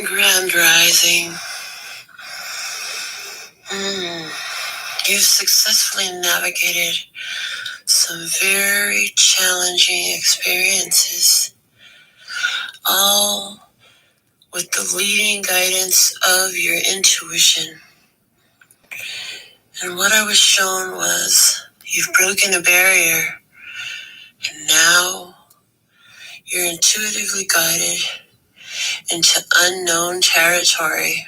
Grand Rising. You've successfully navigated some very challenging experiences, all with the leading guidance of your intuition. And what I was shown was you've broken a barrier, and now you're intuitively guided into unknown territory.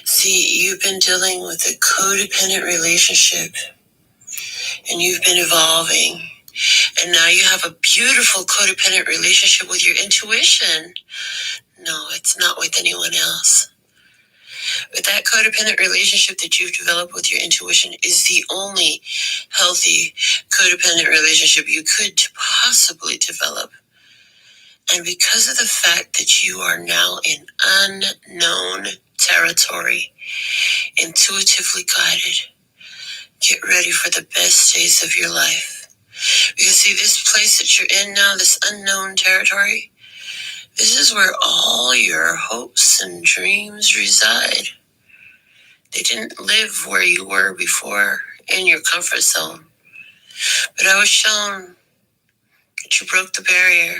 See, you've been dealing with a codependent relationship, and you've been evolving. And now you have a beautiful codependent relationship with your intuition. No, it's not with anyone else. But that codependent relationship that you've developed with your intuition is the only healthy codependent relationship you could possibly develop. And because of the fact that you are now in unknown territory, intuitively guided, get ready for the best days of your life. Because see, this place that you're in now, this unknown territory, this is where all your hopes and dreams reside. They didn't live where you were before in your comfort zone. But I was shown that you broke the barrier.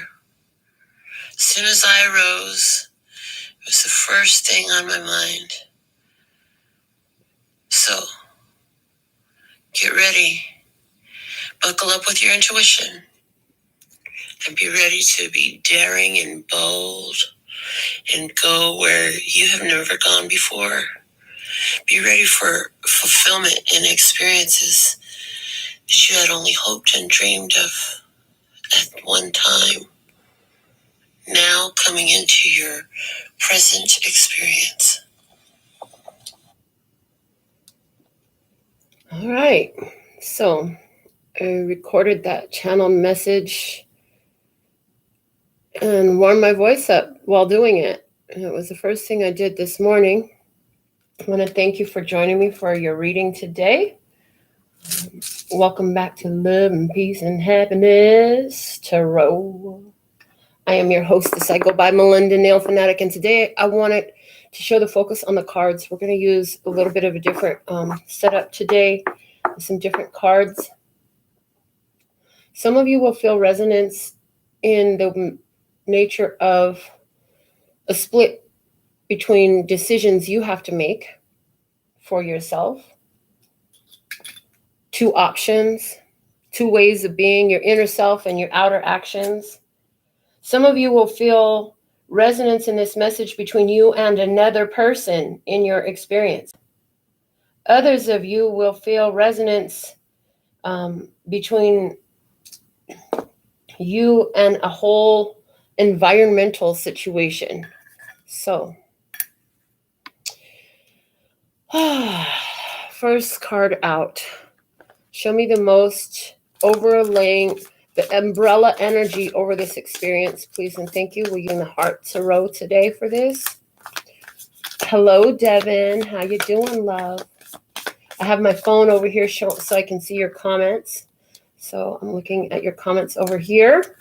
As soon as I rose, it was the first thing on my mind. So, get ready. Buckle up with your intuition. And be ready to be daring and bold and go where you have never gone before. Be ready for fulfillment and experiences that you had only hoped and dreamed of at one time. Now coming into your present experience. All right. So I recorded that channel message and warmed my voice up while doing it. And it was the first thing I did this morning. I want to thank you for joining me for your reading today. Welcome back to Love and Peace and Happiness Tarot. I am your hostess. I go by Melinda, NailFanatic, and today I wanted to show the focus on the cards. We're going to use a little bit of a different setup today, some different cards. Some of you will feel resonance in the nature of a split between decisions you have to make for yourself. Two options, two ways of being, your inner self and your outer actions. Some of you will feel resonance in this message between you and another person in your experience. Others of you will feel resonance between you and a whole environmental situation. So, first card out. Show me the most overlaying, the umbrella energy over this experience, please and thank you. We're using the heart tarot today for this. Hello, Devin. How you doing, love? I have my phone over here so I can see your comments. So I'm looking at your comments over here.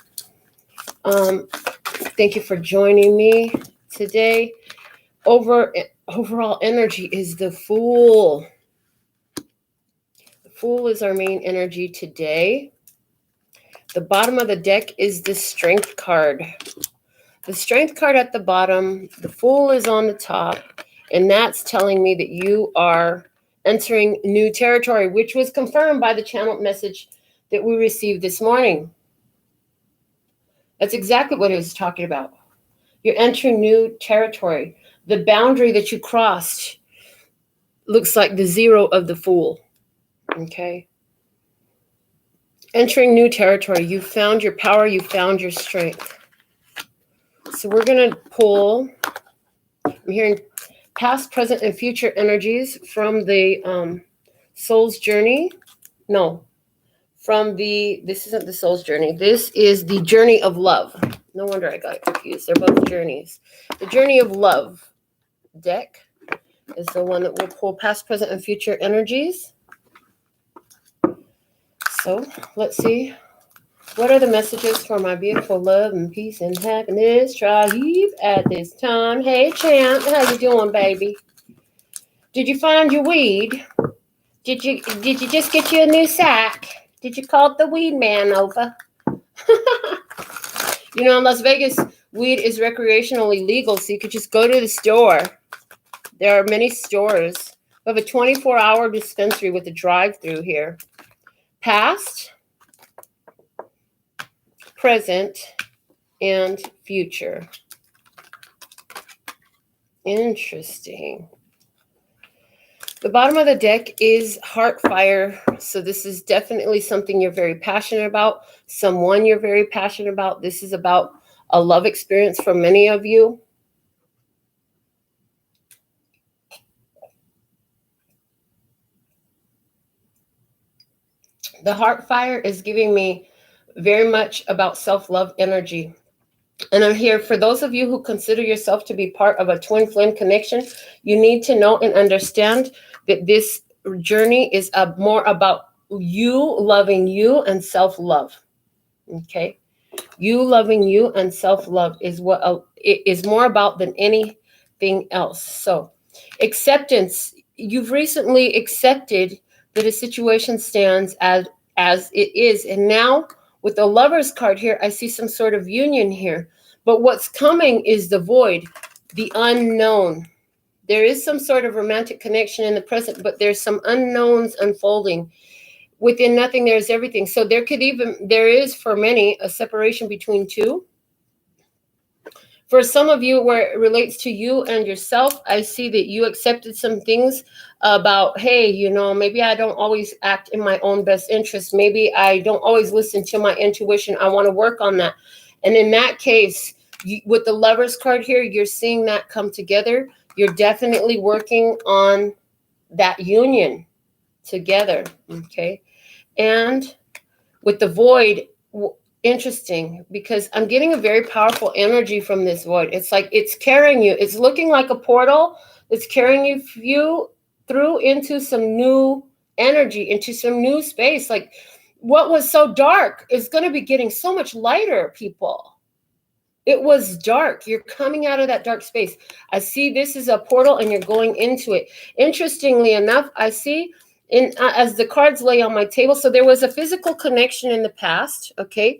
Thank you for joining me today. Overall energy is the Fool. The Fool is our main energy today. The bottom of the deck is the Strength card. The Strength card at the bottom, the Fool is on the top, and that's telling me that you are entering new territory, which was confirmed by the channel message that we received this morning. That's exactly what it was talking about. You're entering new territory. The boundary that you crossed looks like the zero of the Fool. Okay? Entering new territory. You found your power. You found your strength. So we're going to pull, I'm hearing past, present, and future energies from the soul's journey. No, this isn't the soul's journey. This is the journey of love. No wonder I got confused. They're both journeys. The journey of love deck is the one that will pull past, present, and future energies. So let's see What are the messages for my beautiful love and peace and happiness tribe at this time? Hey, champ, how you doing, baby? Did you find your weed? Did you just get you a new sack? Did you call the weed man over? You know, in Las Vegas, weed is recreationally legal, so you could just go to the store. There are many stores. We have a 24-hour dispensary with a drive-through here. Past, present, and future. Interesting. The bottom of the deck is heart fire. So this is definitely something you're very passionate about. Someone you're very passionate about. This is about a love experience for many of you. The heart fire is giving me very much about self-love energy. And I'm here for those of you who consider yourself to be part of a twin flame connection. You need to know and understand that this journey is more about you loving you and self-love. Okay? You loving you and self-love is what it is more about than anything else. So, acceptance. You've recently accepted that a situation stands as it is. And now with the Lover's card here, I see some sort of union here. But what's coming is the void, the unknown. There is some sort of romantic connection in the present, but there's some unknowns unfolding. Within nothing, there's everything. So there is for many a separation between two. For some of you, where it relates to you and yourself, I see that you accepted some things about, hey, you know, maybe I don't always act in my own best interest. Maybe I don't always listen to my intuition. I want to work on that. And in that case, with the Lover's card here, you're seeing that come together. You're definitely working on that union together, okay? And with the void, interesting, because I'm getting a very powerful energy from this void. It's like it's carrying you. It's looking like a portal that's carrying you through into some new energy, into some new space. Like what was so dark is going to be getting so much lighter, people. It was dark. You're coming out of that dark space. I see this is a portal and you're going into it. Interestingly enough, I see as the cards lay on my table, so there was a physical connection in the past, okay?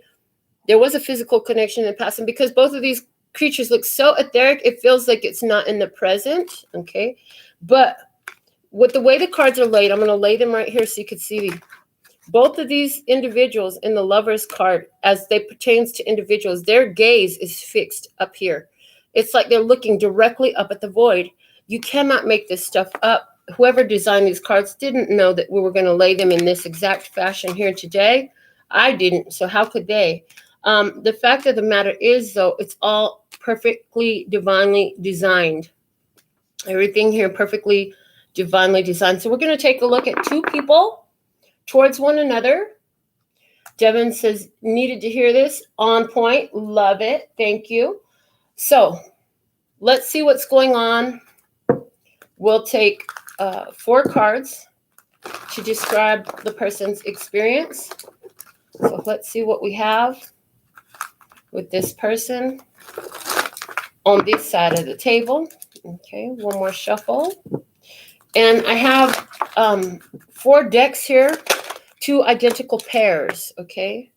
There was a physical connection in the past, and because both of these creatures look so etheric, it feels like it's not in the present, okay? But with the way the cards are laid, I'm going to lay them right here so you can see them. Both of these individuals in the Lover's card, as they pertains to individuals, their gaze is fixed up here. It's like they're looking directly up at the void. You cannot make this stuff up. Whoever designed these cards didn't know that we were going to lay them in this exact fashion here today. I didn't, so how could they? The fact of the matter is, though, it's all perfectly divinely designed. Everything here perfectly divinely designed. So we're going to take a look at two people towards one another. Devin says, needed to hear this. On point. Love it. Thank you. So let's see what's going on. We'll take 4 cards to describe the person's experience. So let's see what we have with this person on this side of the table. Okay, one more shuffle. And I have 4 decks here, 2 identical pairs, okay?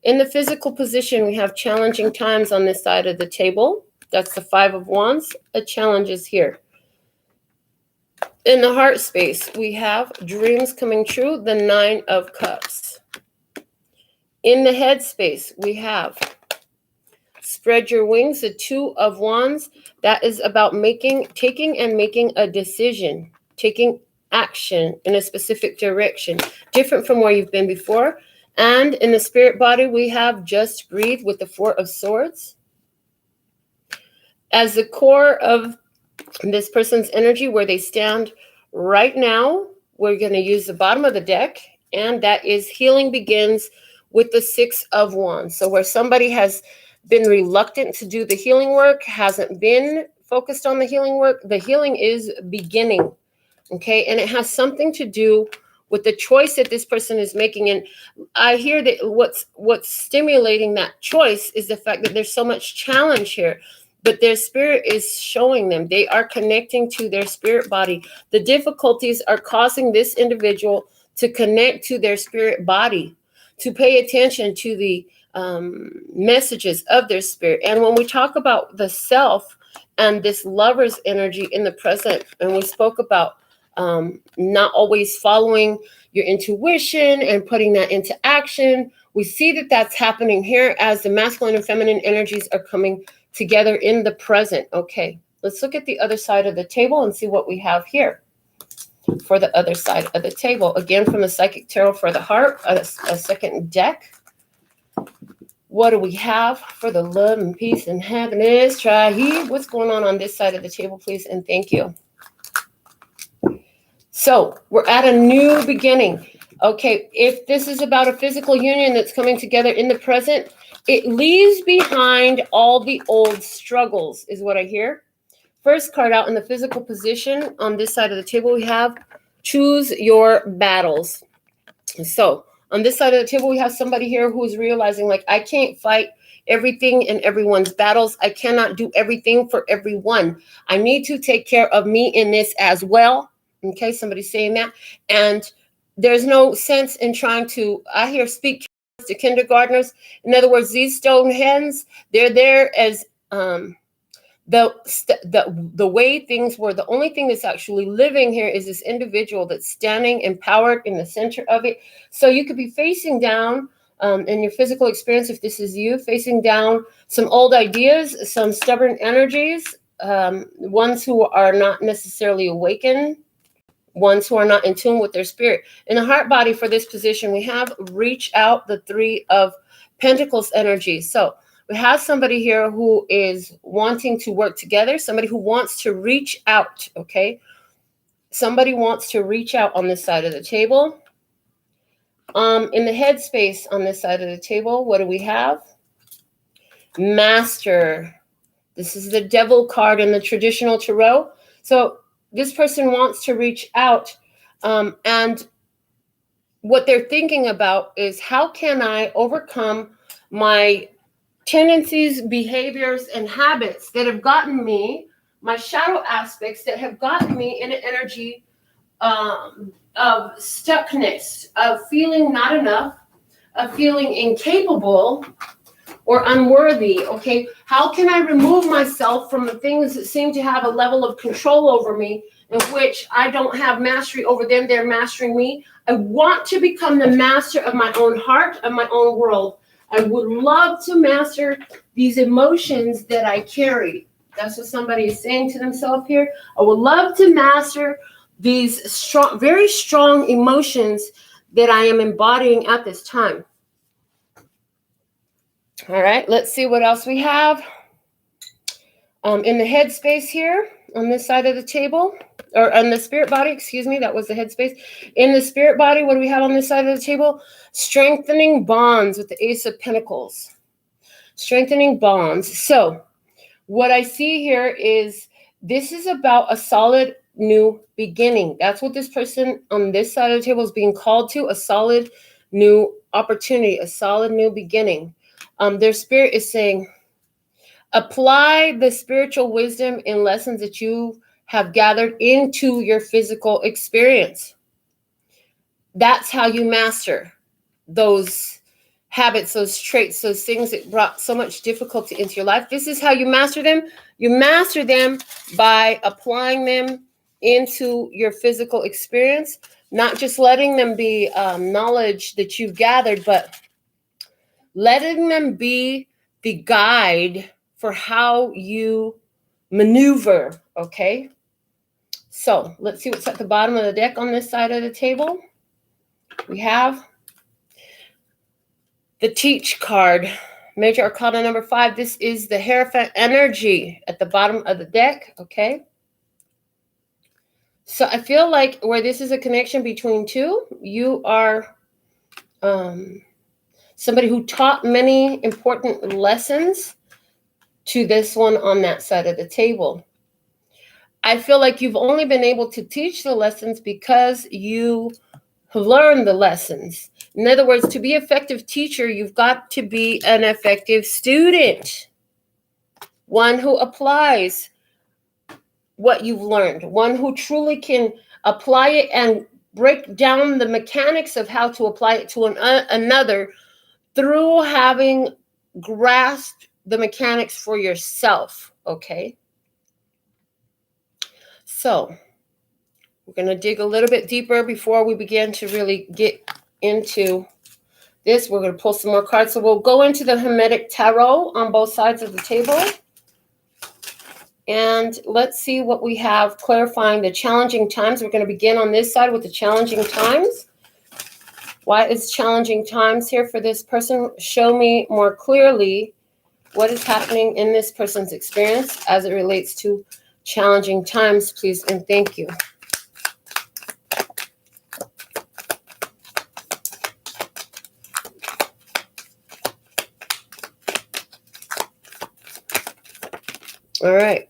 In the physical position, we have challenging times on this side of the table. That's the 5 of Wands. A challenge is here. In the heart space, we have dreams coming true, the 9 of Cups. In the head space, we have spread your wings, the 2 of Wands. That is about taking and making a decision, taking action in a specific direction, different from where you've been before. And in the spirit body, we have just breathe with the 4 of Swords. As the core of this person's energy, where they stand right now, we're going to use the bottom of the deck, and that is healing begins with the 6 of Wands. So where somebody has been reluctant to do the healing work, hasn't been focused on the healing work, the healing is beginning. Okay, and it has something to do with the choice that this person is making. And I hear that what's stimulating that choice is the fact that there's so much challenge here, but their spirit is showing them. They are connecting to their spirit body. The difficulties are causing this individual to connect to their spirit body, to pay attention to the messages of their spirit. And when we talk about the self and this lover's energy in the present, and we spoke about not always following your intuition and putting that into action, we see that that's happening here as the masculine and feminine energies are coming together in the present. Okay, let's look at the other side of the table and see what we have here for the other side of the table. Again, from the Psychic Tarot for the Heart, a second deck. What do we have for the love and peace and happiness? Try here. What's going on this side of the table, please? And thank you. So we're at a new beginning. Okay, if this is about a physical union that's coming together in the present, it leaves behind all the old struggles, is what I hear. First card out in the physical position on this side of the table, we have choose your battles. So on this side of the table, we have somebody here who's realizing, like, I can't fight everything in everyone's battles. I cannot do everything for everyone. I need to take care of me in this as well. Okay, somebody's saying that. And there's no sense in trying to, I hear, speak to kindergartners. In other words, these stone hens, they're there as the way things were. The only thing that's actually living here is this individual that's standing empowered in the center of it. So you could be facing down in your physical experience, if this is you, facing down some old ideas, some stubborn energies, ones who are not necessarily awakened, ones who are not in tune with their spirit. In the heart body for this position, we have reach out, the Three of Pentacles energy. So we have somebody here who is wanting to work together, somebody who wants to reach out, okay? Somebody wants to reach out on this side of the table. In the headspace on this side of the table, what do we have? Master. This is the Devil card in the traditional tarot. So this person wants to reach out, and what they're thinking about is, how can I overcome my tendencies, behaviors, and habits that have gotten me, my shadow aspects that have gotten me in an energy of stuckness, of feeling not enough, of feeling incapable or unworthy. Okay, how can I remove myself from the things that seem to have a level of control over me, in which I don't have mastery over them, they're mastering me? I want to become the master of my own heart, of my own world. I would love to master these emotions that I carry. That's what somebody is saying to themselves here. I would love to master these strong, very strong emotions that I am embodying at this time. All right, let's see what else we have. In the headspace here, on this side of the table, or on the spirit body, excuse me, that was the headspace. In the spirit body, what do we have on this side of the table? Strengthening bonds with the Ace of Pentacles. Strengthening bonds. So what I see here is, this is about a solid new beginning. That's what this person on this side of the table is being called to, a solid new opportunity, a solid new beginning. Their spirit is saying, apply the spiritual wisdom and lessons that you have gathered into your physical experience. That's how you master those habits, those traits, those things that brought so much difficulty into your life. This is how you master them. You master them by applying them into your physical experience, not just letting them be knowledge that you've gathered, but letting them be the guide for how you maneuver, okay? So let's see what's at the bottom of the deck on this side of the table. We have the Teach card, Major Arcana number 5. This is the Hierophant energy at the bottom of the deck, okay? So I feel like where this is a connection between two, you are somebody who taught many important lessons to this one on that side of the table. I feel like you've only been able to teach the lessons because you learn the lessons. In other words, to be an effective teacher, you've got to be an effective student. One who applies what you've learned. One who truly can apply it and break down the mechanics of how to apply it to another through having grasped the mechanics for yourself, okay? So we're going to dig a little bit deeper before we begin to really get into this. We're going to pull some more cards. So we'll go into the Hermetic Tarot on both sides of the table. And let's see what we have clarifying the challenging times. We're going to begin on this side with the challenging times. Why is challenging times here for this person? Show me more clearly what is happening in this person's experience as it relates to challenging times, please, and thank you. All right.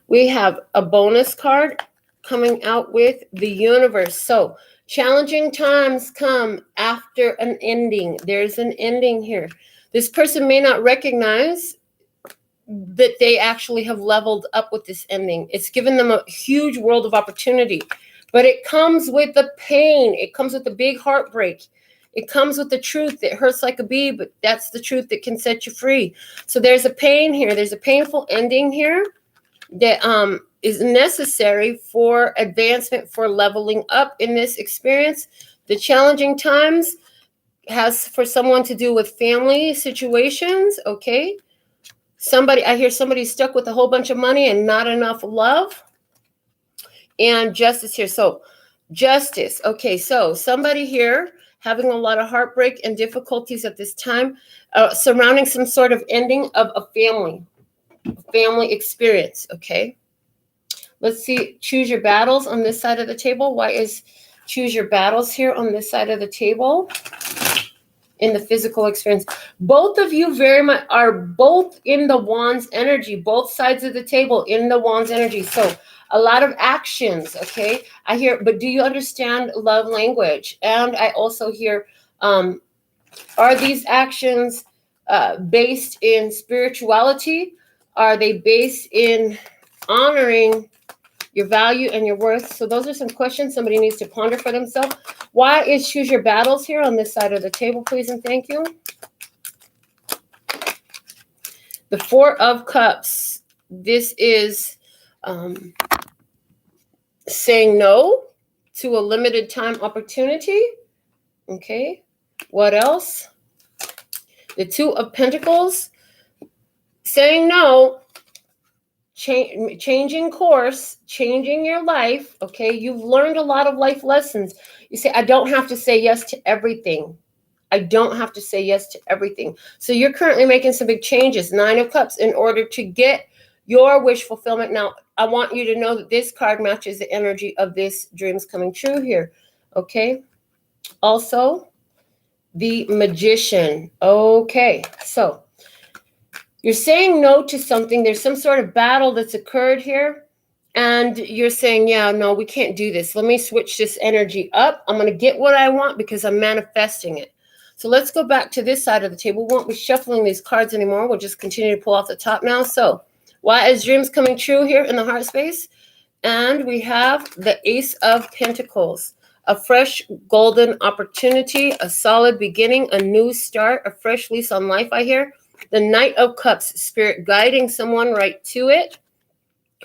We have a bonus card coming out with the universe. So challenging times come after an ending. There's an ending here. This person may not recognize that they actually have leveled up with this ending. It's given them a huge world of opportunity, but it comes with the pain. It comes with a big heartbreak. It comes with the truth that hurts like a bee, but that's the truth that can set you free. So there's a pain here. There's a painful ending here that is necessary for advancement, for leveling up in this experience. The challenging times has for someone to do with family situations, okay? I hear somebody stuck with a whole bunch of money and not enough love. And justice here. So justice. Okay, so somebody here having a lot of heartbreak and difficulties at this time, surrounding some sort of ending of a family experience, okay? Let's see, choose your battles on this side of the table. Why is choose your battles here on this side of the table in the physical experience? Both of you very much are both in the Wand's energy, both sides of the table in the Wand's energy. So a lot of actions, okay? I hear, but do you understand love language? And I also hear, are these actions based in spirituality? Are they based in honoring your value and your worth? So those are some questions somebody needs to ponder for themselves. Why is choose your battles here on this side of the table, please and thank you? The Four of Cups. This is saying no to a limited time opportunity. Okay. What else? The Two of Pentacles. Saying no, changing course, changing your life, okay? You've learned a lot of life lessons. You say, I don't have to say yes to everything. I don't have to say yes to everything. So you're currently making some big changes, Nine of Cups, in order to get your wish fulfillment. Now, I want you to know that this card matches the energy of this dreams coming true here, okay? Also, the Magician. Okay, so you're saying no to something. There's some sort of battle that's occurred here. And you're saying, yeah, no, we can't do this. Let me switch this energy up. I'm going to get what I want because I'm manifesting it. So let's go back to this side of the table. We won't be shuffling these cards anymore. We'll just continue to pull off the top now. So why is dreams coming true here in the heart space? And we have the Ace of Pentacles. A fresh golden opportunity, a solid beginning, a new start, a fresh lease on life, I hear. The Knight of Cups, spirit guiding someone right to it.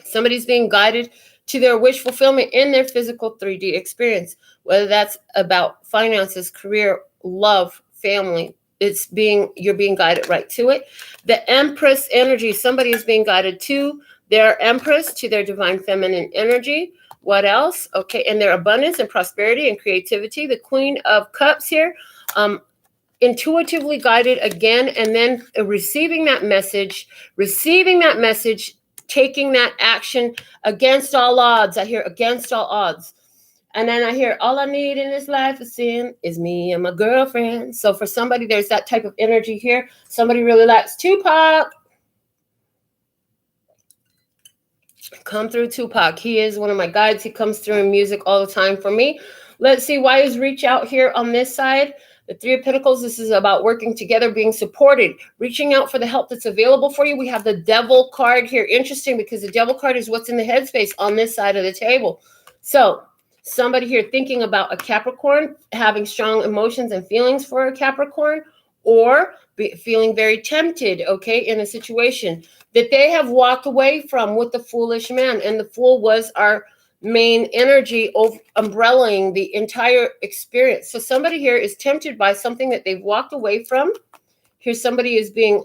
Somebody's being guided to their wish fulfillment in their physical 3D experience, whether that's about finances, career, love, family. You're being guided right to it. The Empress energy, somebody is being guided to their Empress, to their divine feminine energy. What else? Okay, and their abundance and prosperity and creativity. The Queen of Cups here. Intuitively guided again, and then receiving that message, taking that action against all odds. I hear against all odds. And then I hear all I need in this life is sin is me and my girlfriend. So for somebody, there's that type of energy here. Somebody really likes Tupac. Come through Tupac. He is one of my guides. He comes through in music all the time for me. Let's see, why is reach out here on this side? The Three of Pentacles, this is about working together, being supported, reaching out for the help that's available for you. We have the Devil card here. Interesting, because the Devil card is what's in the headspace on this side of the table. So somebody here thinking about a Capricorn, having strong emotions and feelings for a Capricorn, or feeling very tempted, okay, in a situation that they have walked away from with the Foolish Man. And the Fool was our main energy umbrellaing the entire experience. So somebody here is tempted by something that they've walked away from. Here somebody is being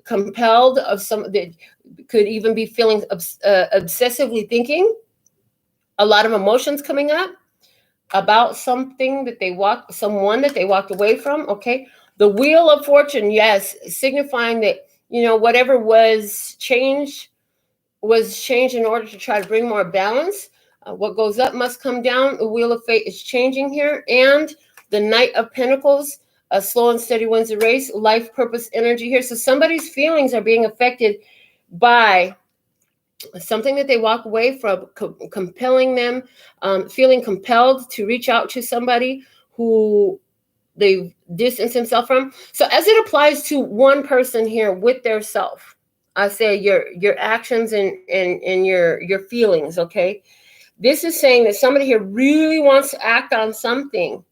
compelled of some, that could even be feeling obsessively thinking, a lot of emotions coming up about something that someone that they walked away from, okay? The Wheel of Fortune, yes, signifying that, you know, whatever was changed in order to try to bring more balance. What goes up must come down. The Wheel of Fate is changing here. And the Knight of Pentacles, slow and steady wins the race, life purpose energy here. So somebody's feelings are being affected by something that they walk away from, compelling them, feeling compelled to reach out to somebody who they've distanced themselves from. So as it applies to one person here with their self, I say your actions and your feelings, okay? This is saying that somebody here really wants to act on something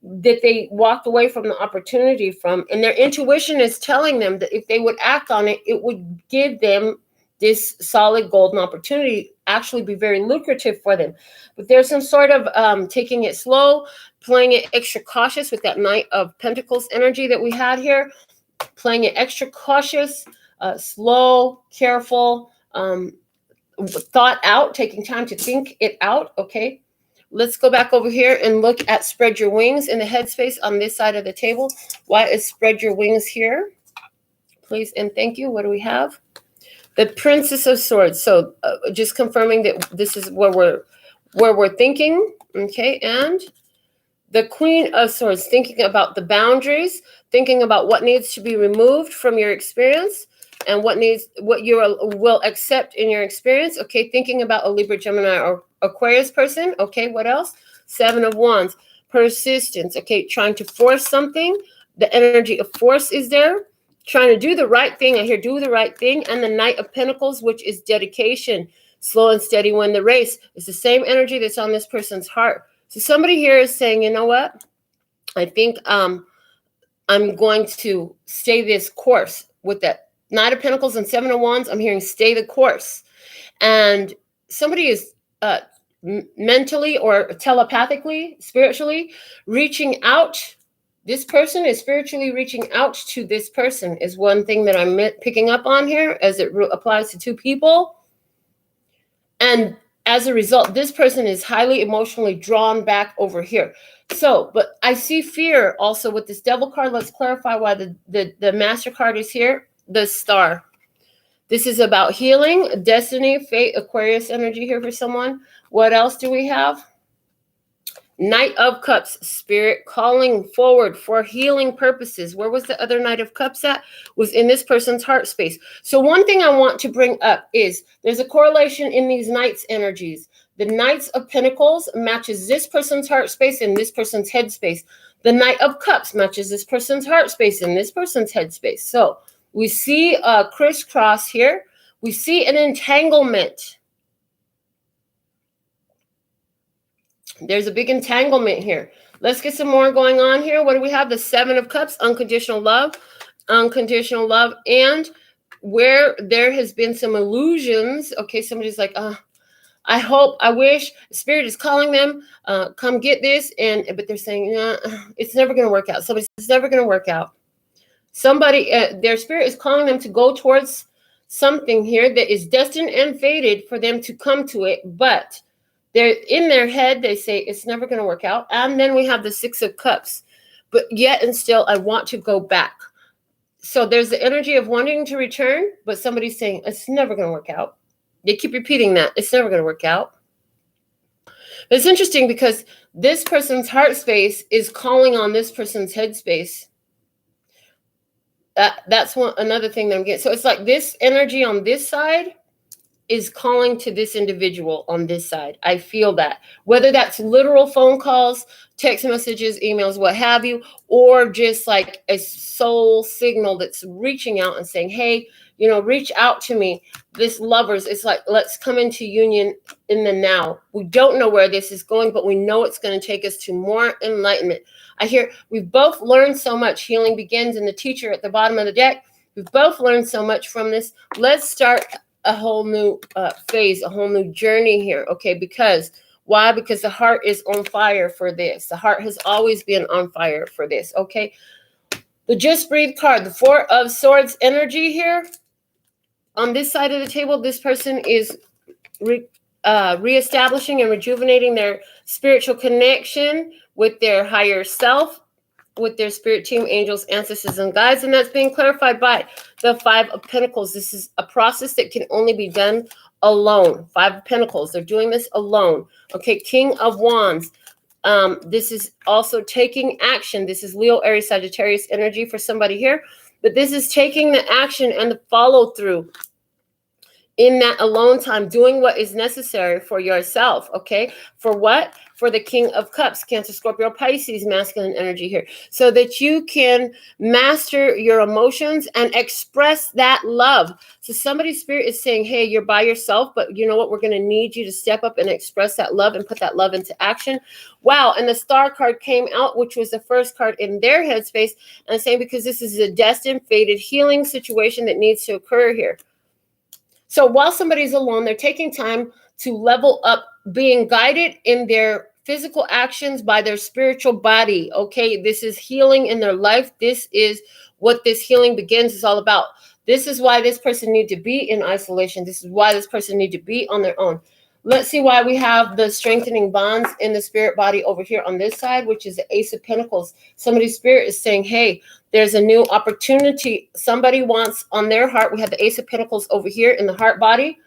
that they walked away from the opportunity from, and their intuition is telling them that if they would act on it, it would give them this solid golden opportunity, actually be very lucrative for them. But there's some sort of taking it slow, playing it extra cautious with that Knight of Pentacles energy that we had here, playing it extra cautious, slow, careful, thought out, taking time to think it out, okay? Let's go back over here and look at spread your wings in the headspace on this side of the table. Why is spread your wings here? Please and thank you. What do we have? The Princess of Swords. So just confirming that this is where we're thinking, okay? And the Queen of Swords, thinking about the boundaries, thinking about what needs to be removed from your experience and what you will accept in your experience, okay? Thinking about a Libra, Gemini, or Aquarius person, okay? What else? Seven of Wands, persistence, okay? Trying to force something. The energy of force is there. Trying to do the right thing. I hear do the right thing. And the Knight of Pentacles, which is dedication, slow and steady win the race. It's the same energy that's on this person's heart. So somebody here is saying, you know what? I think I'm going to stay this course with that Knight of Pentacles and Seven of Wands. I'm hearing stay the course. And somebody is mentally or telepathically, spiritually reaching out. This person is spiritually reaching out to this person is one thing that I'm picking up on here as it applies to two people. And as a result, this person is highly emotionally drawn back over here. So, but I see fear also with this Devil card. Let's clarify why the Master card is here. The Star. This is about healing, destiny, fate, Aquarius energy here for someone. What else do we have? Knight of Cups, spirit calling forward for healing purposes. Where was the other Knight of Cups at? Was in this person's heart space. So one thing I want to bring up is there's a correlation in these Knights energies. The Knights of Pentacles matches this person's heart space and this person's head space. The Knight of Cups matches this person's heart space and this person's head space. So we see a crisscross here. We see an entanglement. There's a big entanglement here. Let's get some more going on here. What do we have? The Seven of Cups, unconditional love, and where there has been some illusions. Okay, somebody's like, I hope, I wish, Spirit is calling them, come get this, but they're saying, nah, it's never going to work out. Somebody says it's never going to work out. Somebody, their Spirit is calling them to go towards something here that is destined and fated for them to come to it, but they're in their head, they say it's never going to work out. And then we have the Six of Cups. But yet and still, I want to go back. So there's the energy of wanting to return, but somebody's saying it's never going to work out. They keep repeating that. It's never going to work out. But it's interesting because this person's heart space is calling on this person's head space. That's another thing that I'm getting. So it's like this energy on this side is calling to this individual on this side. I feel that. Whether that's literal phone calls, text messages, emails, what have you, or just like a soul signal that's reaching out and saying, hey, you know, reach out to me. This lovers, it's like, let's come into union in the now. We don't know where this is going, but we know it's going to take us to more enlightenment. I hear we've both learned so much. Healing begins in the teacher at the bottom of the deck. We've both learned so much from this. Let's start a whole new phase, a whole new journey here. Okay, because why? Because the heart is on fire for this. The heart has always been on fire for this. Okay. The Just Breathe card, the Four of Swords energy here. On this side of the table, this person is reestablishing and rejuvenating their spiritual connection with their higher self, with their spirit team, angels, ancestors, and guides. And that's being clarified by the Five of Pentacles. This is a process that can only be done alone. Five of Pentacles. They're doing this alone. Okay, King of Wands. This is also taking action. This is Leo, Aries, Sagittarius energy for somebody here. But this is taking the action and the follow through in that alone time, doing what is necessary for yourself. Okay. For what? For the King of Cups, Cancer, Scorpio, Pisces, masculine energy here, so that you can master your emotions and express that love. So somebody's spirit is saying, hey, you're by yourself, but you know what? We're going to need you to step up and express that love and put that love into action. Wow. And the Star card came out, which was the first card in their headspace, and saying, because this is a destined, fated healing situation that needs to occur here. So while somebody's alone, they're taking time to level up, being guided in their physical actions by their spiritual body. Okay, this is healing in their life. This is what this healing begins is all about. This is why this person needs to be in isolation. This is why this person needs to be on their own. Let's see why we have the strengthening bonds in the spirit body over here on this side, which is the Ace of Pentacles. Somebody's spirit is saying, hey, there's a new opportunity somebody wants on their heart. We have the Ace of Pentacles over here in the heart body.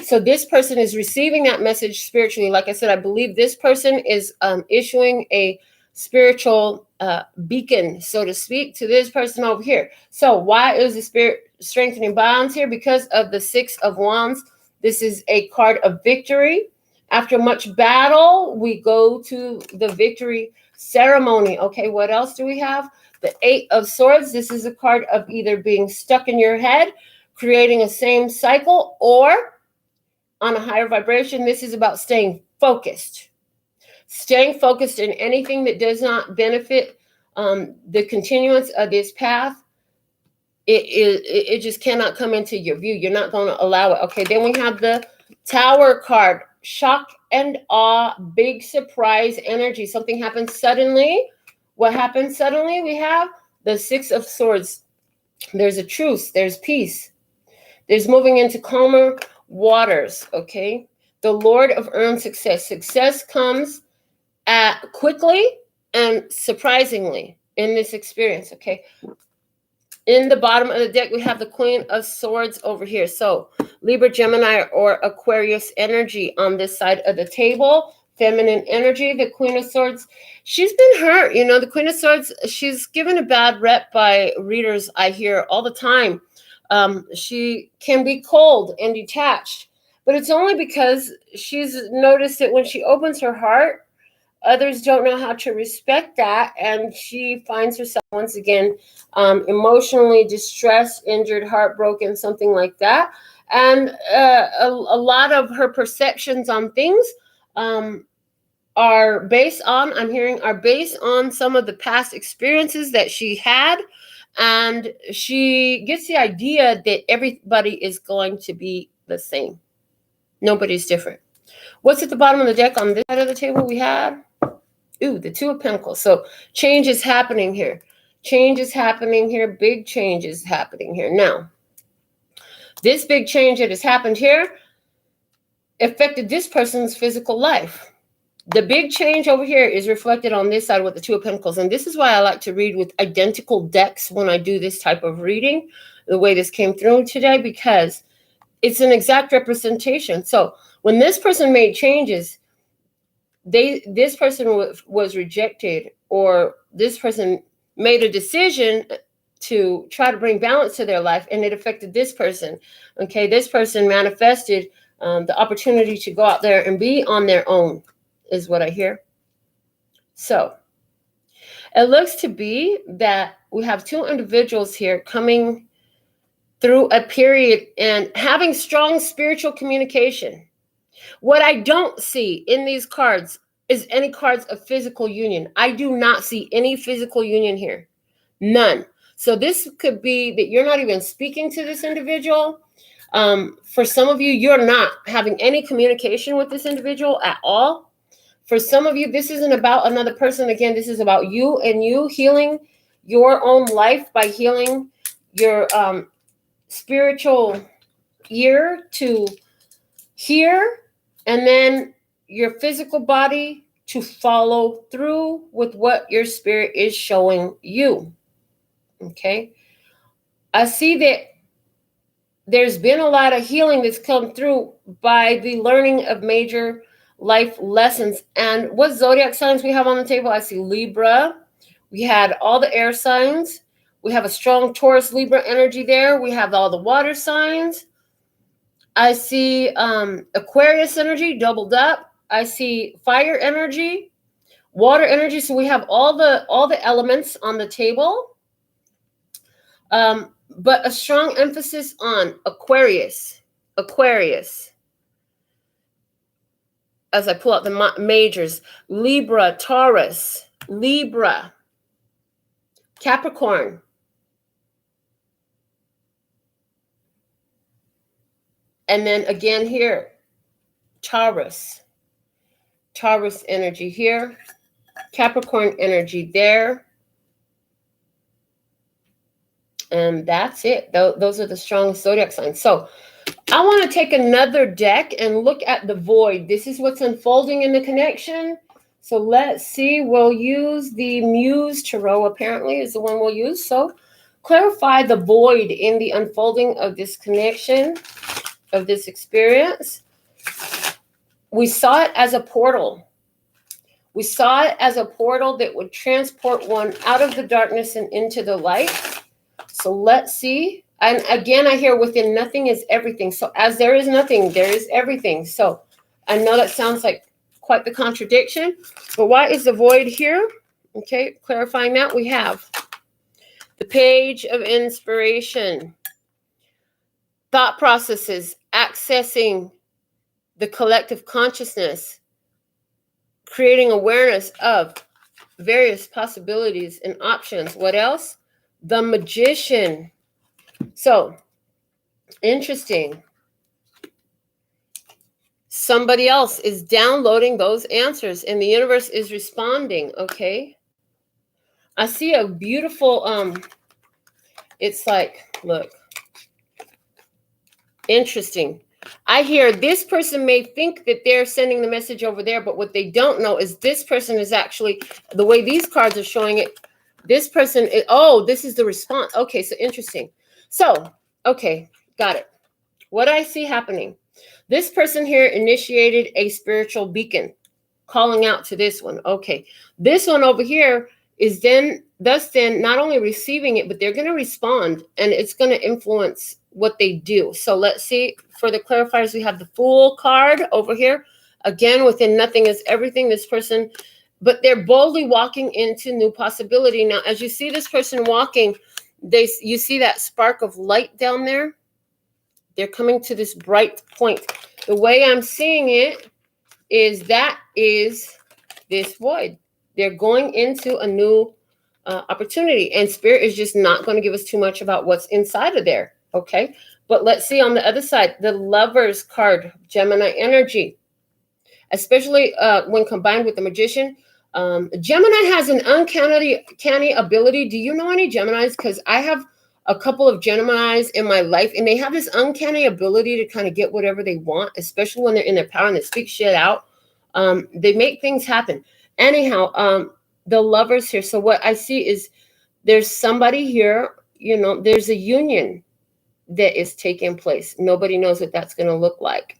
So this person is receiving that message spiritually. Like I said, I believe this person is issuing a spiritual beacon, so to speak, to this person over here. So why is the spirit strengthening bonds here? Because of the Six of Wands. This is a card of victory. After much battle, we go to the victory ceremony. Okay, what else do we have? The Eight of Swords. This is a card of either being stuck in your head, creating a same cycle, or on a higher vibration. This is about staying focused. Staying focused in anything that does not benefit the continuance of this path. It just cannot come into your view. You're not going to allow it. Okay, then we have the Tower card. Shock and awe, big surprise energy. Something happens suddenly. What happens suddenly? We have the Six of Swords. There's a truce. There's peace. There's moving into calmer waters. Okay, the Lord of earned success. Success comes quickly and surprisingly in this experience. Okay. In the bottom of the deck, we have the Queen of Swords over here. So Libra, Gemini, or Aquarius energy on this side of the table. Feminine energy, the Queen of Swords. She's been hurt. You know, the Queen of Swords, she's given a bad rep by readers, I hear all the time. She can be cold and detached, but it's only because she's noticed that when she opens her heart, others don't know how to respect that, and she finds herself once again emotionally distressed, injured, heartbroken, something like that. And a lot of her perceptions on things are based on some of the past experiences that she had, and she gets the idea that everybody is going to be the same. Nobody's different. What's at the bottom of the deck on this side of the table? We have the Two of Pentacles. So change is happening here. Change is happening here. Big change is happening here. Now, this big change that has happened here affected this person's physical life. The big change over here is reflected on this side with the Two of Pentacles. And this is why I like to read with identical decks when I do this type of reading, the way this came through today, because it's an exact representation. So when this person made changes, this person was rejected, or this person made a decision to try to bring balance to their life, and it affected this person. Okay, this person manifested The opportunity to go out there and be on their own is what I hear. So it looks to be that we have two individuals here coming through a period and having strong spiritual communication. What I don't see in these cards is any cards of physical union. I do not see any physical union here. None. So this could be that you're not even speaking to this individual. For some of you, you're not having any communication with this individual at all. For some of you, this isn't about another person. Again, this is about you and you healing your own life by healing your spiritual ear to hear, and then your physical body to follow through with what your spirit is showing you. Okay. I see that there's been a lot of healing that's come through by the learning of major life lessons. And what zodiac signs we have on the table? I see Libra. We had all the air signs. We have a strong Taurus Libra energy there. We have all the water signs. I see Aquarius energy doubled up. I see fire energy, water energy. So we have all the elements on the table. But a strong emphasis on Aquarius. As I pull out the majors, Libra, Taurus, Libra, Capricorn, and then again here, Taurus energy here, Capricorn energy there. And that's it. Those are the strong zodiac signs. So I want to take another deck and look at the void. This is what's unfolding in the connection. So let's see. We'll use the Muse Tarot, apparently, is the one we'll use. So clarify the void in the unfolding of this connection, of this experience. We saw it as a portal. We saw it as a portal that would transport one out of the darkness and into the light. So let's see. And again, I hear within nothing is everything. So as there is nothing, there is everything. So I know that sounds like quite the contradiction, but why is the void here? Okay, clarifying that, we have the page of inspiration, thought processes, accessing the collective consciousness, creating awareness of various possibilities and options. What else? The Magician. So, interesting. Somebody else is downloading those answers and the universe is responding, okay? I see a beautiful, it's like, look, interesting. I hear this person may think that they're sending the message over there, but what they don't know is this person is actually, the way these cards are showing it, this person is, oh, this is the response. Okay, so interesting. So, okay, got it. What I see happening, this person here initiated a spiritual beacon, calling out to this one. Okay, this one over here is then not only receiving it, but they're going to respond, and it's going to influence what they do. So let's see. For the clarifiers, we have the Fool card over here. Again, within nothing is everything. This person, but they're boldly walking into new possibility. Now, as you see this person walking, you see that spark of light down there? They're coming to this bright point. The way I'm seeing it is that is this void. They're going into a new opportunity, and Spirit is just not going to give us too much about what's inside of there, okay? But let's see on the other side, the Lovers card, Gemini energy, especially when combined with the Magician. Gemini has an uncanny ability. Do you know any Geminis? Because I have a couple of Geminis in my life, and they have this uncanny ability to kind of get whatever they want, especially when they're in their power and they speak shit out. They make things happen. Anyhow, the Lovers here. So what I see is there's somebody here, there's a union that is taking place. Nobody knows what that's going to look like.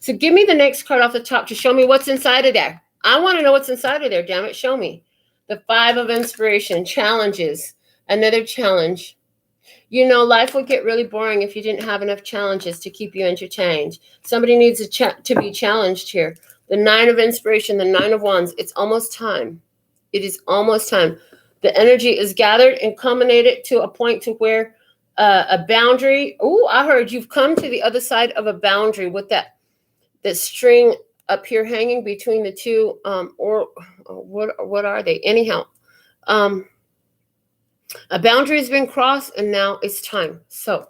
So give me the next card off the top to show me what's inside of there. I want to know what's inside of there. Damn it, show me. The Five of Inspiration, challenges, another challenge. You know, life would get really boring if you didn't have enough challenges to keep you entertained. Somebody needs to be challenged here. The 9 of inspiration, the 9 of wands. It's almost time. It is almost time. The energy is gathered and culminated to a point to where a boundary. Oh, I heard you've come to the other side of a boundary with that string up here hanging between the two. Or what are they? Anyhow, a boundary has been crossed, and now it's time. So,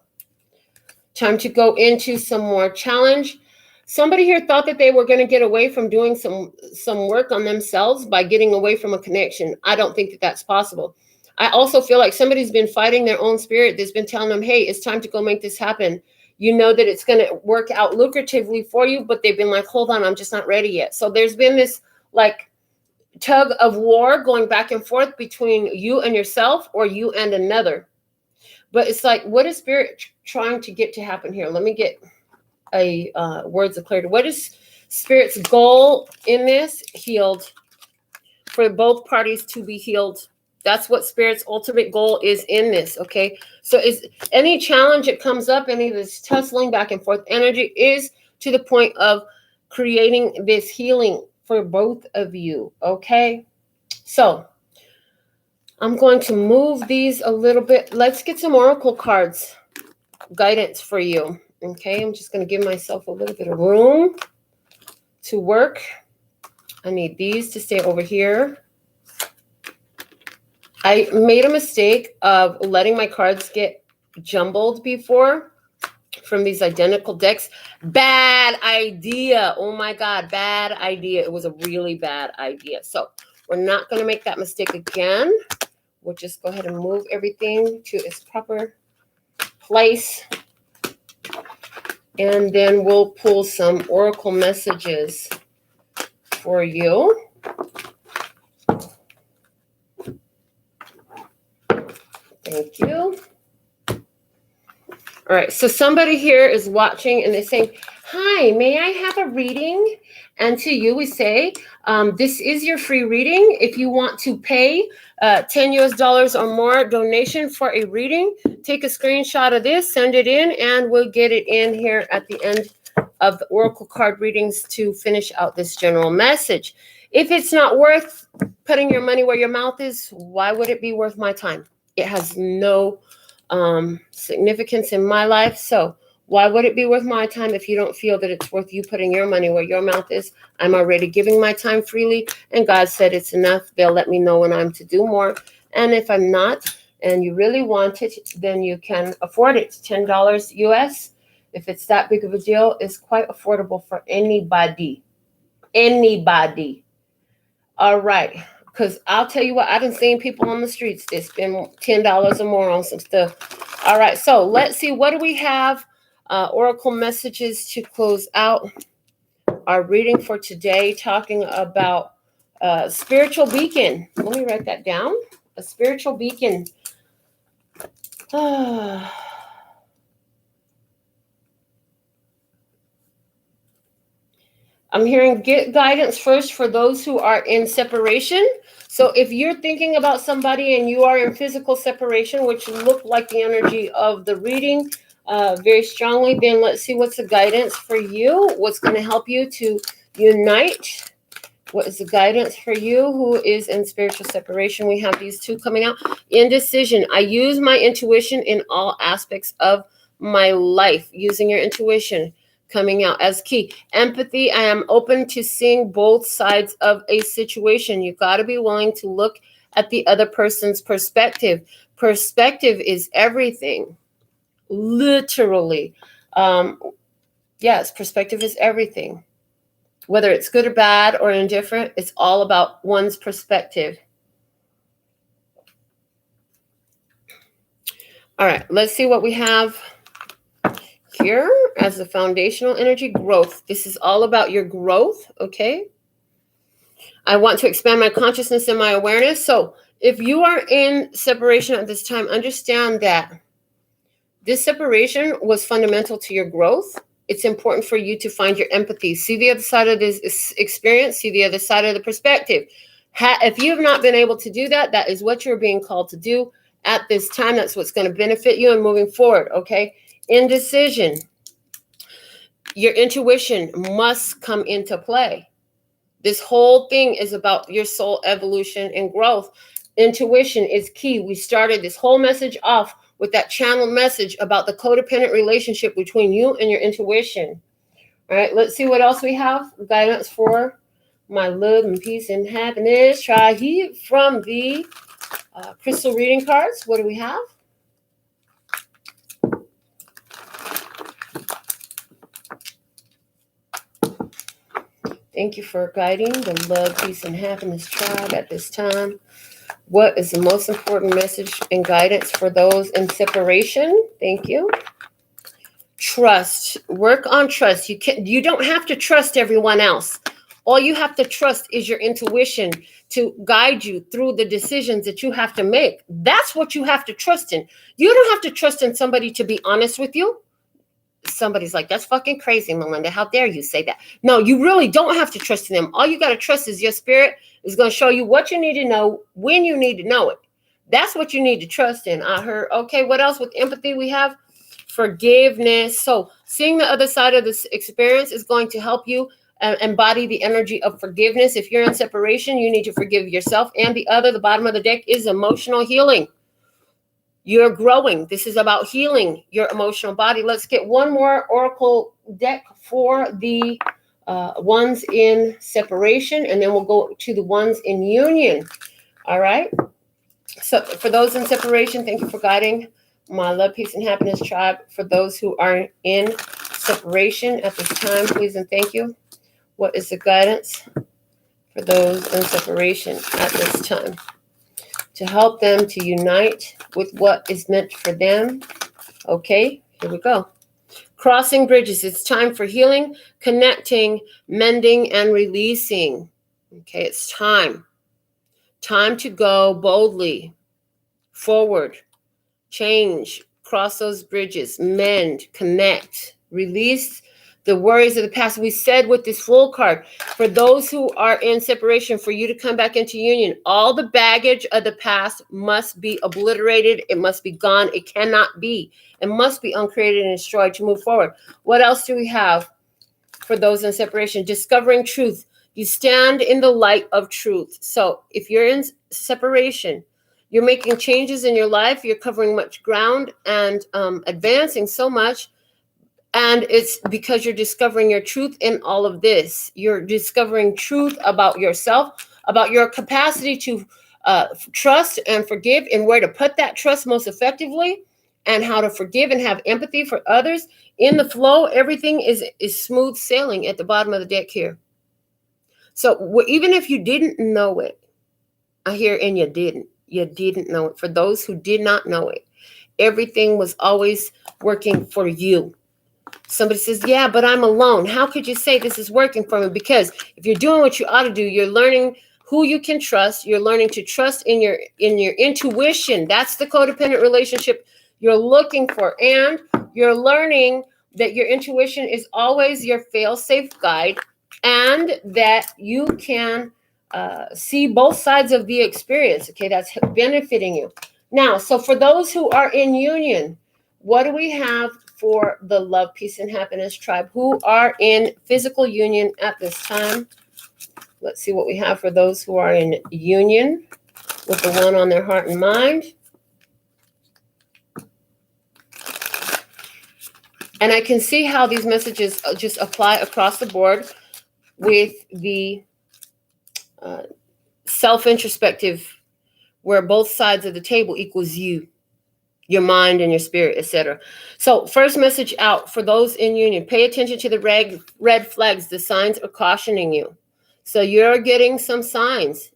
time to go into some more challenge. Somebody here thought that they were going to get away from doing some work on themselves by getting away from a connection. I don't think that that's possible. I also feel like somebody's been fighting their own spirit that's been telling them, hey, it's time to go make this happen. You know that it's going to work out lucratively for you, but they've been like, hold on, I'm just not ready yet. So there's been this like tug of war going back and forth between you and yourself or you and another. But it's like, what is spirit trying to get to happen here? Let me get a words of clarity. What is spirit's goal in this? Healed. For both parties to be healed. That's what spirit's ultimate goal is in this, okay? So is any challenge that comes up, any of this tussling back and forth energy is to the point of creating this healing for both of you, okay? So I'm going to move these a little bit. Let's get some oracle cards, guidance for you, okay? I'm just going to give myself a little bit of room to work. I need these to stay over here. I made a mistake of letting my cards get jumbled before from these identical decks. Bad idea. Oh my God, bad idea. It was a really bad idea. So we're not going to make that mistake again. We'll just go ahead and move everything to its proper place. And then we'll pull some oracle messages for you. Thank you. All right, so somebody here is watching and they're saying, hi, may I have a reading? And to you we say, this is your free reading. If you want to pay $10 or more donation for a reading, take a screenshot of this, send it in, and we'll get it in here at the end of the oracle card readings to finish out this general message. If it's not worth putting your money where your mouth is, why would it be worth my time? It has no significance in my life. So why would it be worth my time if you don't feel that it's worth you putting your money where your mouth is? I'm already giving my time freely, and God said it's enough. They'll let me know when I'm to do more. And if I'm not, and you really want it, then you can afford it. $10 US. If it's that big of a deal, it's quite affordable for anybody. Anybody. All right. Because I'll tell you what, I've been seeing people on the streets that spend $10 or more on some stuff. All right, so let's see. What do we have? Oracle messages to close out our reading for today, talking about spiritual beacon. Let me write that down. A spiritual beacon. I'm hearing get guidance first for those who are in separation. So if you're thinking about somebody and you are in physical separation, which look like the energy of the reading very strongly, then let's see what's the guidance for you. What's going to help you to unite? What is the guidance for you who is in spiritual separation? We have these two coming out. Indecision. I use my intuition in all aspects of my life. Using your intuition coming out as key. Empathy. I am open to seeing both sides of a situation. You got to be willing to look at the other person's perspective. Perspective is everything. Literally. Yes, perspective is everything. Whether it's good or bad or indifferent, it's all about one's perspective. All right, let's see what we have here as the foundational energy. Growth. This is all about your growth, okay? I want to expand my consciousness and my awareness. So if you are in separation at this time, understand that this separation was fundamental to your growth. It's important for you to find your empathy. See the other side of this experience. See the other side of the perspective. If you have not been able to do that, that is what you're being called to do. at this time. That's what's going to benefit you and moving forward, okay? Indecision. Your intuition must come into play. This whole thing is about your soul evolution and growth. Intuition is key. We started this whole message off with that channel message about the codependent relationship between you and your intuition. All right, let's see what else we have. Guidance for my love and peace and happiness. Try here from the crystal reading cards. What do we have? Thank you for guiding the love, peace, and happiness tribe at this time. What is the most important message and guidance for those in separation? Thank you. Trust. Work on trust. You don't have to trust everyone else. All you have to trust is your intuition to guide you through the decisions that you have to make. That's what you have to trust in. You don't have to trust in somebody to be honest with you. Somebody's like, that's fucking crazy, Melinda. How dare you say that? No, you really don't have to trust in them. All you got to trust is your spirit is going to show you what you need to know when you need to know it. That's what you need to trust in. I heard. Okay, what else with empathy we have? Forgiveness. So seeing the other side of this experience is going to help you embody the energy of forgiveness. If you're in separation, you need to forgive yourself and the other. The bottom of the deck is emotional healing. You're growing. This is about healing your emotional body. Let's get one more oracle deck for the ones in separation, and then we'll go to the ones in union. All right. So for those in separation, thank you for guiding my love, peace, and happiness tribe. For those who are in separation at this time, please and thank you. What is the guidance for those in separation at this time? To help them to unite with what is meant for them. Okay, here we go. Crossing bridges. It's time for healing, connecting, mending, and releasing. Okay, it's time. Time to go boldly forward, change, cross those bridges, mend, connect, release the worries of the past. We said with this Fool card, for those who are in separation, for you to come back into union, all the baggage of the past must be obliterated. It must be gone. It cannot be. It must be uncreated and destroyed to move forward. What else do we have for those in separation? Discovering truth. You stand in the light of truth. So if you're in separation, you're making changes in your life. You're covering much ground and advancing so much. And it's because you're discovering your truth in all of this. You're discovering truth about yourself, about your capacity to trust and forgive, and where to put that trust most effectively, and how to forgive and have empathy for others. In the flow, everything is smooth sailing at the bottom of the deck here. So even if you didn't know it, I hear, and you didn't know it. For those who did not know it, everything was always working for you. Somebody says, yeah, but I'm alone. How could you say this is working for me? Because if you're doing what you ought to do, you're learning who you can trust. You're learning to trust in your intuition. That's the codependent relationship you're looking for. And you're learning that your intuition is always your fail-safe guide, and that you can see both sides of the experience. Okay, that's benefiting you. Now, so for those who are in union, what do we have for the love, peace, and happiness tribe who are in physical union at this time? Let's see what we have for those who are in union with the one on their heart and mind. And I can see how these messages just apply across the board with the self-introspective, where both sides of the table equals you, your mind and your spirit, etc. So first message out for those in union: pay attention to the red flags. The signs are cautioning you. So you're getting some signs.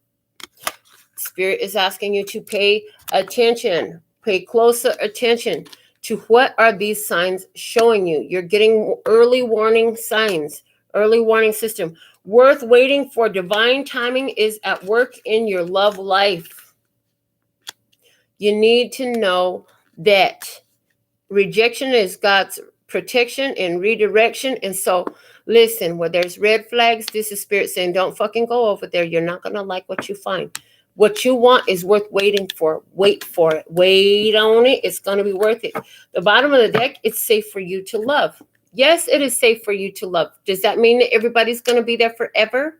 Spirit is asking you to pay attention, pay closer attention to what are these signs showing you. You're getting early warning signs, early warning system. Worth waiting for. Divine timing is at work in your love life. You need to know that rejection is God's protection and redirection. And so listen, where there's red flags, this is Spirit saying, don't fucking go over there. You're not going to like what you find. What you want is worth waiting for. Wait for it. Wait on it. It's going to be worth it. The bottom of the deck, it's safe for you to love. Yes, it is safe for you to love. Does that mean that everybody's going to be there forever?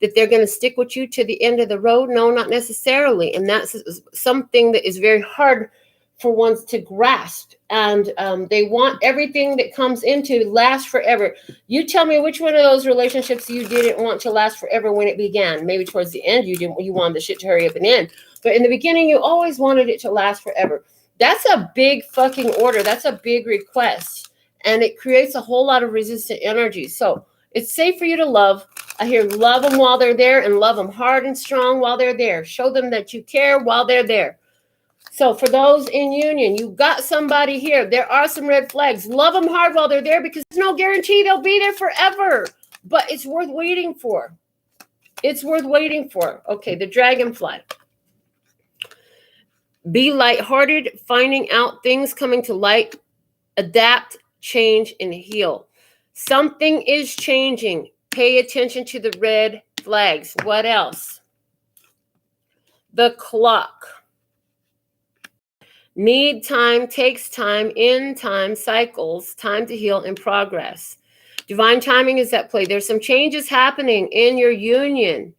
That they're going to stick with you to the end of the road? No, not necessarily. And that's something that is very hard for ones to grasp. And they want everything that comes in to last forever. You tell me which one of those relationships you didn't want to last forever when it began. Maybe towards the end you wanted the shit to hurry up and end. But in the beginning, you always wanted it to last forever. That's a big fucking order. That's a big request. And it creates a whole lot of resistant energy. So it's safe for you to love. I hear love them while they're there and love them hard and strong while they're there. Show them that you care while they're there. So for those in union, you got somebody here. There are some red flags. Love them hard while they're there because there's no guarantee they'll be there forever. But it's worth waiting for. It's worth waiting for. Okay, the dragonfly. Be lighthearted, finding out things coming to light. Adapt, change, and heal. Something is changing. Pay attention to the red flags. What else? The clock. Need time, takes time, in time, cycles, time to heal and progress. Divine timing is at play. There's some changes happening in your union.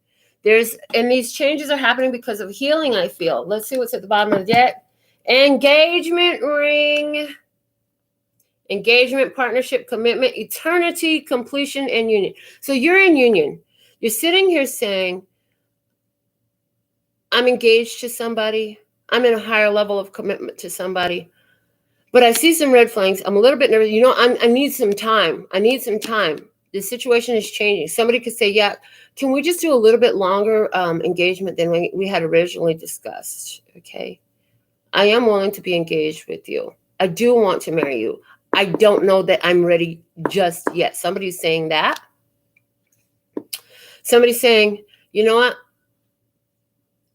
And these changes are happening because of healing, I feel. Let's see what's at the bottom of the deck. Engagement ring. Engagement, partnership, commitment, eternity, completion, and union. So you're in union. You're sitting here saying, I'm engaged to somebody. I'm in a higher level of commitment to somebody. But I see some red flags. I'm a little bit nervous. You know, I need some time. I need some time. The situation is changing. Somebody could say, yeah, can we just do a little bit longer engagement than we had originally discussed? Okay. I am willing to be engaged with you. I do want to marry you. I don't know that I'm ready just yet. Somebody's saying that. Somebody's saying, you know what?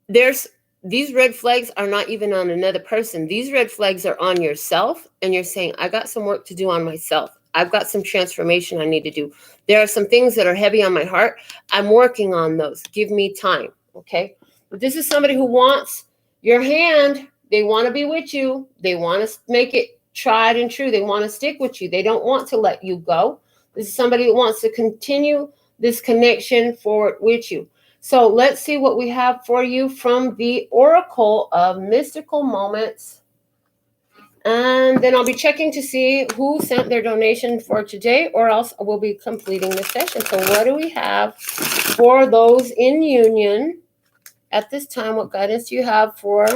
These red flags are not even on another person. These red flags are on yourself. And you're saying, I got some work to do on myself. I've got some transformation I need to do. There are some things that are heavy on my heart. I'm working on those. Give me time. Okay. But this is somebody who wants your hand. They want to be with you. They want to make it tried and true. They want to stick with you. They don't want to let you go. This is somebody who wants to continue this connection forward with you. So let's see what we have for you from the Oracle of Mystical Moments. And then I'll be checking to see who sent their donation for today, or else we'll be completing the session. So what do we have for those in union at this time? What guidance do you have for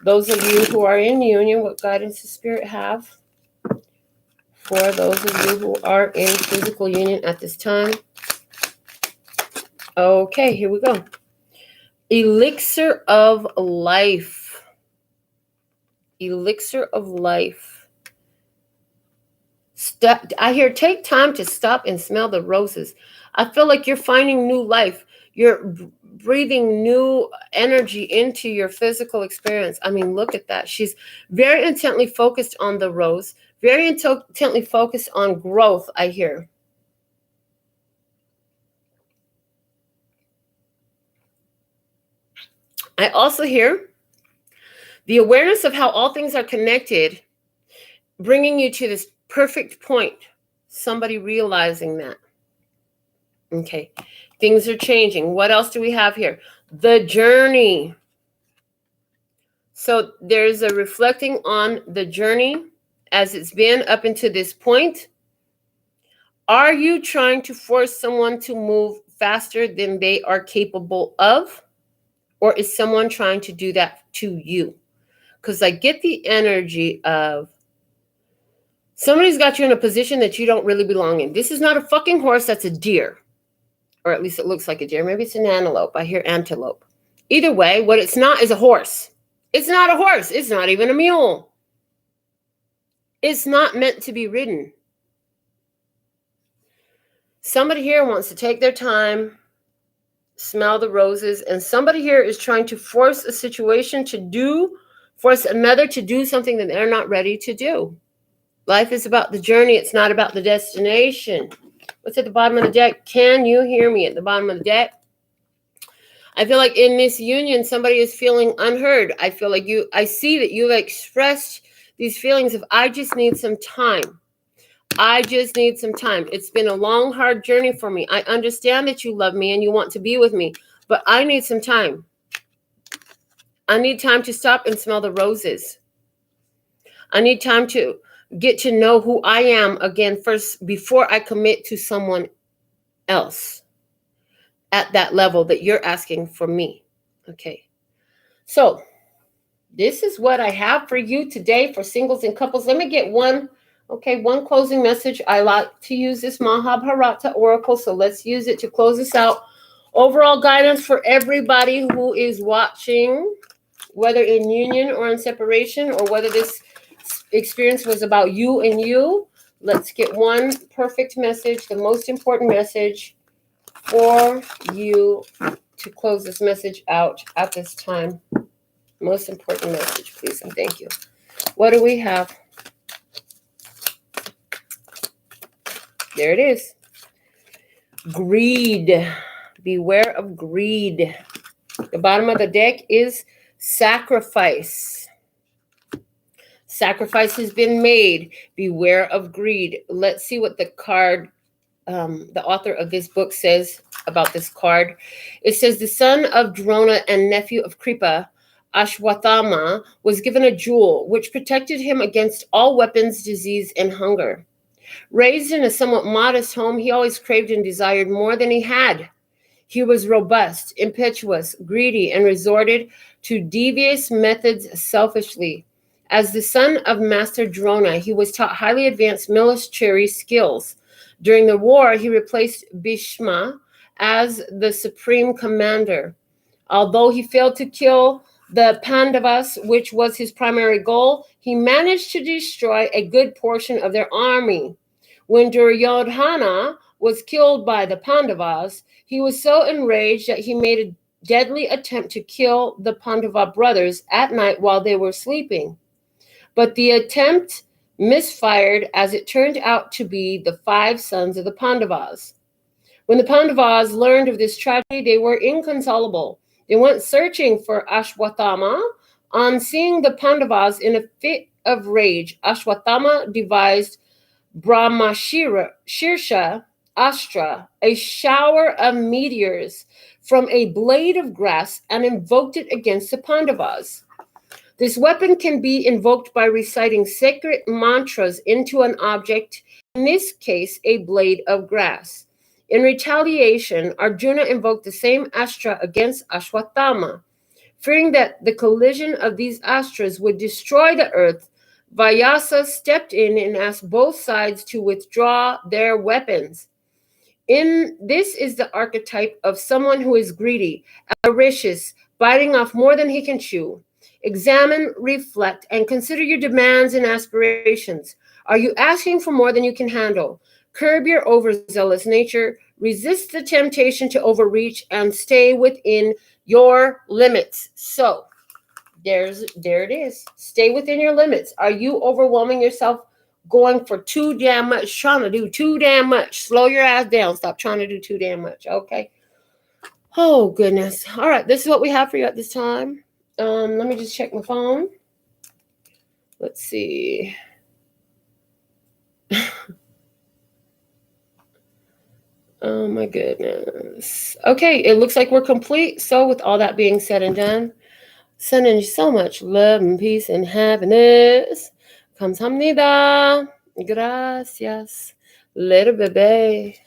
those of you who are in union? What guidance does Spirit have for those of you who are in physical union at this time? Okay, here we go. Elixir of life. Elixir of life. I hear take time to stop and smell the roses. I feel like you're finding new life. You're breathing new energy into your physical experience. I mean, look at that. She's very intently focused on the rose, very intently focused on growth, I hear. I also hear the awareness of how all things are connected, bringing you to this perfect point. Somebody realizing that. Okay, things are changing. What else do we have here? The journey. So there's a reflecting on the journey as it's been up until this point. Are you trying to force someone to move faster than they are capable of? Or is someone trying to do that to you? Because I get the energy of somebody's got you in a position that you don't really belong in. This is not a fucking horse, that's a deer. Or at least it looks like a deer. Maybe it's an antelope. I hear antelope. Either way, what it's not is a horse. It's not a horse. It's not even a mule. It's not meant to be ridden. Somebody here wants to take their time, smell the roses, and somebody here is trying to force a situation force another to do something that they're not ready to do. Life is about the journey. It's not about the destination. What's at the bottom of the deck? Can you hear me at the bottom of the deck? I feel like in this union, somebody is feeling unheard. I feel like I see that you've expressed these feelings of, I just need some time. I just need some time. It's been a long, hard journey for me. I understand that you love me and you want to be with me, but I need some time. I need time to stop and smell the roses. I need time to get to know who I am again first before I commit to someone else at that level that you're asking for me. Okay. So this is what I have for you today for singles and couples. Let me get one closing message. I like to use this Mahabharata Oracle, so let's use it to close this out. Overall guidance for everybody who is watching, whether in union or in separation, or whether this experience was about you and you. Let's get one perfect message, the most important message for you to close this message out at this time. Most important message, please, and thank you. What do we have? There it is. Greed. Beware of greed. The bottom of the deck is sacrifice. Sacrifice has been made. Beware of greed. Let's see what the card, the author of this book says about this card. It says, the son of Drona and nephew of Kripa, Ashwathama, was given a jewel which protected him against all weapons, disease, and hunger. Raised in a somewhat modest home, he always craved and desired more than he had. He was robust, impetuous, greedy, and resorted to devious methods selfishly. As the son of Master Drona, he was taught highly advanced military skills. During the war, he replaced Bhishma as the supreme commander. Although he failed to kill the Pandavas, which was his primary goal, he managed to destroy a good portion of their army. When Duryodhana was killed by the Pandavas, he was so enraged that he made a deadly attempt to kill the Pandava brothers at night while they were sleeping. But the attempt misfired, as it turned out to be the 5 sons of the Pandavas. When the Pandavas learned of this tragedy, they were inconsolable. They went searching for Ashwathama. On seeing the Pandavas in a fit of rage, Ashwathama devised Brahmashirsha Astra, a shower of meteors from a blade of grass, and invoked it against the Pandavas. This weapon can be invoked by reciting sacred mantras into an object, in this case, a blade of grass. In retaliation, Arjuna invoked the same astra against Ashwathama. Fearing that the collision of these astras would destroy the earth, Vyasa stepped in and asked both sides to withdraw their weapons. This is the archetype of someone who is greedy, avaricious, biting off more than he can chew. Examine, reflect, and consider your demands and aspirations. Are you asking for more than you can handle? Curb your overzealous nature, resist the temptation to overreach, and stay within your limits. So, there it is. Stay within your limits. Are you overwhelming yourself, going for too damn much, trying to do too damn much? Slow your ass down. Stop trying to do too damn much, okay? Oh, goodness. All right, this is what we have for you at this time. Let me just check my phone. Let's see. Oh, my goodness. Okay, it looks like we're complete. So with all that being said and done, sending you so much love and peace and happiness. Kamsahamnida. Gracias. Little baby.